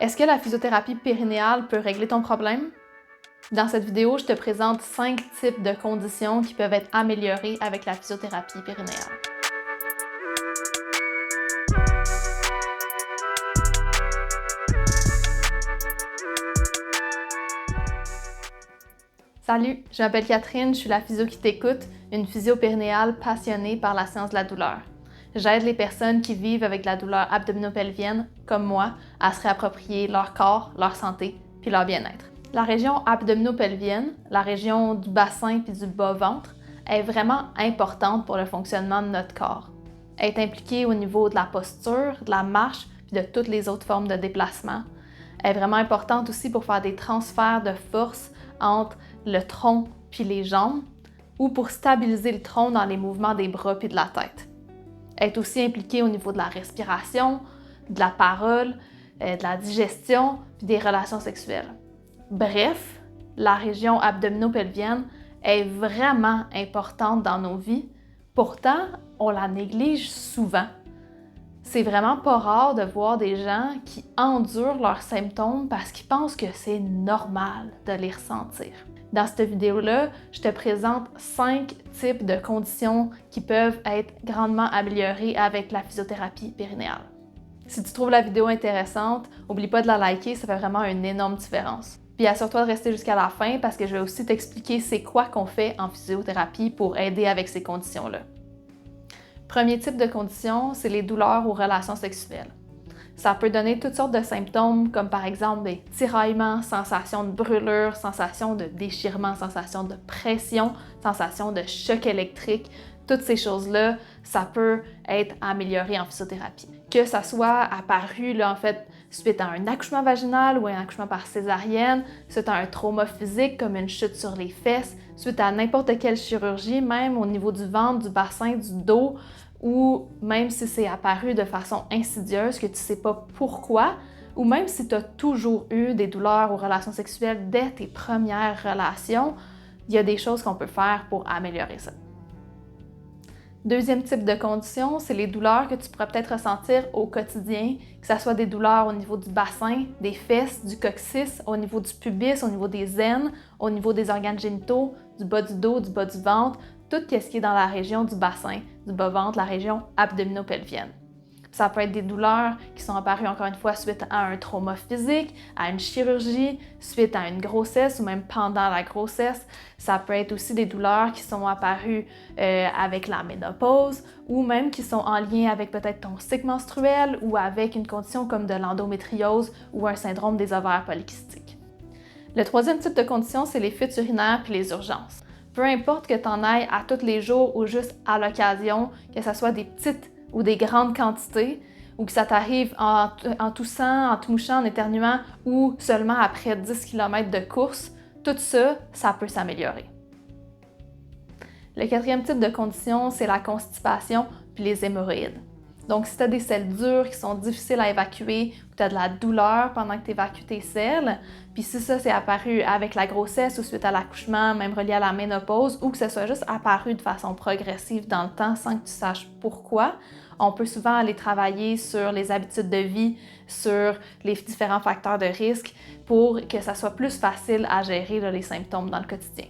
Est-ce que la physiothérapie périnéale peut régler ton problème? Dans cette vidéo, je te présente 5 types de conditions qui peuvent être améliorées avec la physiothérapie périnéale. Salut, je m'appelle Catherine, je suis la physio qui t'écoute, une physio périnéale passionnée par la science de la douleur. J'aide les personnes qui vivent avec la douleur abdominopelvienne, comme moi, à se réapproprier leur corps, leur santé puis leur bien-être. La région abdominopelvienne, la région du bassin puis du bas-ventre, est vraiment importante pour le fonctionnement de notre corps. Elle est impliquée au niveau de la posture, de la marche puis de toutes les autres formes de déplacement. Elle est vraiment importante aussi pour faire des transferts de force entre le tronc puis les jambes ou pour stabiliser le tronc dans les mouvements des bras puis de la tête. Elle est aussi impliquée au niveau de la respiration, de la parole, de la digestion puis des relations sexuelles. Bref, la région abdominopelvienne est vraiment importante dans nos vies, pourtant on la néglige souvent. C'est vraiment pas rare de voir des gens qui endurent leurs symptômes parce qu'ils pensent que c'est normal de les ressentir. Dans cette vidéo-là, je te présente 5 types de conditions qui peuvent être grandement améliorées avec la physiothérapie périnéale. Si tu trouves la vidéo intéressante, n'oublie pas de la liker, ça fait vraiment une énorme différence. Puis assure-toi de rester jusqu'à la fin parce que je vais aussi t'expliquer c'est quoi qu'on fait en physiothérapie pour aider avec ces conditions-là. Premier type de condition, c'est les douleurs aux relations sexuelles. Ça peut donner toutes sortes de symptômes comme par exemple des tiraillements, sensations de brûlure, sensations de déchirement, sensations de pression, sensations de choc électrique. Toutes ces choses-là, ça peut être amélioré en physiothérapie. Que ça soit apparu suite à un accouchement vaginal ou un accouchement par césarienne, suite à un trauma physique comme une chute sur les fesses, suite à n'importe quelle chirurgie, même au niveau du ventre, du bassin, du dos, ou même si c'est apparu de façon insidieuse, que tu ne sais pas pourquoi, ou même si tu as toujours eu des douleurs aux relations sexuelles dès tes premières relations, il y a des choses qu'on peut faire pour améliorer ça. Deuxième type de condition, c'est les douleurs que tu pourrais peut-être ressentir au quotidien, que ce soit des douleurs au niveau du bassin, des fesses, du coccyx, au niveau du pubis, au niveau des aines, au niveau des organes génitaux, du bas du dos, du bas du ventre, tout ce qui est dans la région du bassin, du bas-ventre, la région abdominopelvienne. Ça peut être des douleurs qui sont apparues encore une fois suite à un trauma physique, à une chirurgie, suite à une grossesse ou même pendant la grossesse. Ça peut être aussi des douleurs qui sont apparues avec la ménopause ou même qui sont en lien avec peut-être ton cycle menstruel ou avec une condition comme de l'endométriose ou un syndrome des ovaires polykystiques. Le troisième type de condition, c'est les fuites urinaires puis les urgences. Peu importe que tu en ailles à tous les jours ou juste à l'occasion, que ce soit des petites ou des grandes quantités, ou que ça t'arrive en toussant, en te mouchant, en éternuant, ou seulement après 10 km de course, tout ça, ça peut s'améliorer. Le quatrième type de condition, c'est la constipation puis les hémorroïdes. Donc, si tu as des selles dures qui sont difficiles à évacuer, ou tu as de la douleur pendant que tu évacues tes selles, puis si ça c'est apparu avec la grossesse ou suite à l'accouchement, même relié à la ménopause, ou que ce soit juste apparu de façon progressive dans le temps sans que tu saches pourquoi, on peut souvent aller travailler sur les habitudes de vie, sur les différents facteurs de risque pour que ça soit plus facile à gérer les symptômes dans le quotidien.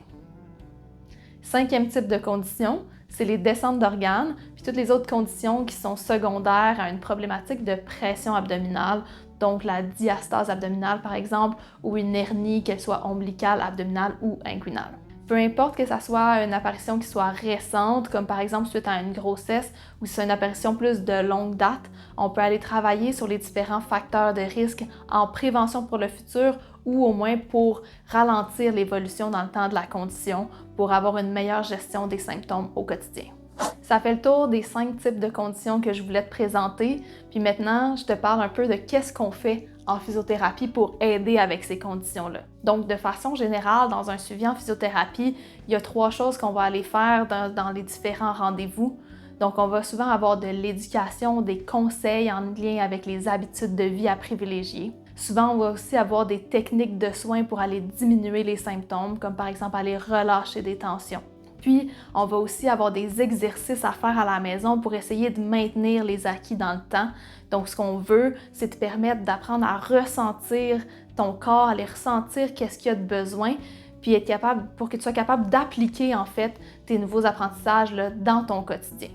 Cinquième type de condition, c'est les descentes d'organes, puis toutes les autres conditions qui sont secondaires à une problématique de pression abdominale, donc la diastase abdominale par exemple, ou une hernie, qu'elle soit ombilicale, abdominale ou inguinale. Peu importe que ça soit une apparition qui soit récente, comme par exemple suite à une grossesse, ou si c'est une apparition plus de longue date, on peut aller travailler sur les différents facteurs de risque en prévention pour le futur ou au moins pour ralentir l'évolution dans le temps de la condition pour avoir une meilleure gestion des symptômes au quotidien. Ça fait le tour des 5 types de conditions que je voulais te présenter, puis maintenant je te parle un peu de qu'est-ce qu'on fait en physiothérapie pour aider avec ces conditions-là. Donc de façon générale, dans un suivi en physiothérapie, il y a 3 choses qu'on va aller faire dans les différents rendez-vous. Donc on va souvent avoir de l'éducation, des conseils en lien avec les habitudes de vie à privilégier. Souvent, on va aussi avoir des techniques de soins pour aller diminuer les symptômes, comme par exemple aller relâcher des tensions. Puis, on va aussi avoir des exercices à faire à la maison pour essayer de maintenir les acquis dans le temps. Donc, ce qu'on veut, c'est te permettre d'apprendre à ressentir ton corps, à aller ressentir qu'est-ce qu'il y a de besoin, puis être capable, pour que tu sois capable d'appliquer en fait tes nouveaux apprentissages là, dans ton quotidien.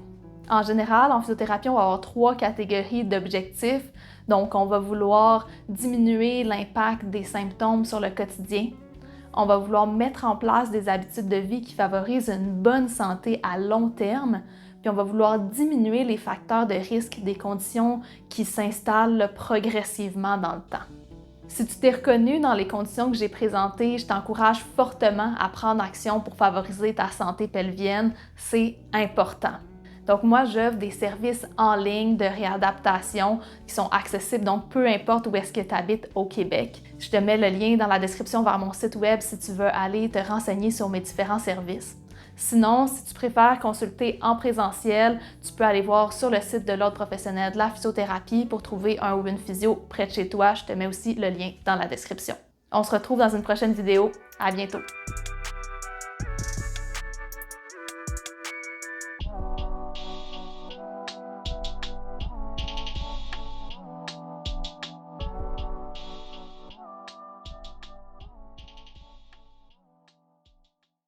En général, en physiothérapie, on va avoir 3 catégories d'objectifs. Donc, on va vouloir diminuer l'impact des symptômes sur le quotidien. On va vouloir mettre en place des habitudes de vie qui favorisent une bonne santé à long terme. Puis on va vouloir diminuer les facteurs de risque des conditions qui s'installent progressivement dans le temps. Si tu t'es reconnu dans les conditions que j'ai présentées, je t'encourage fortement à prendre action pour favoriser ta santé pelvienne. C'est important. Donc moi, j'offre des services en ligne de réadaptation qui sont accessibles, donc peu importe où est-ce que tu habites au Québec. Je te mets le lien dans la description vers mon site web si tu veux aller te renseigner sur mes différents services. Sinon, si tu préfères consulter en présentiel, tu peux aller voir sur le site de l'Ordre professionnel de la physiothérapie pour trouver un ou une physio près de chez toi. Je te mets aussi le lien dans la description. On se retrouve dans une prochaine vidéo. À bientôt!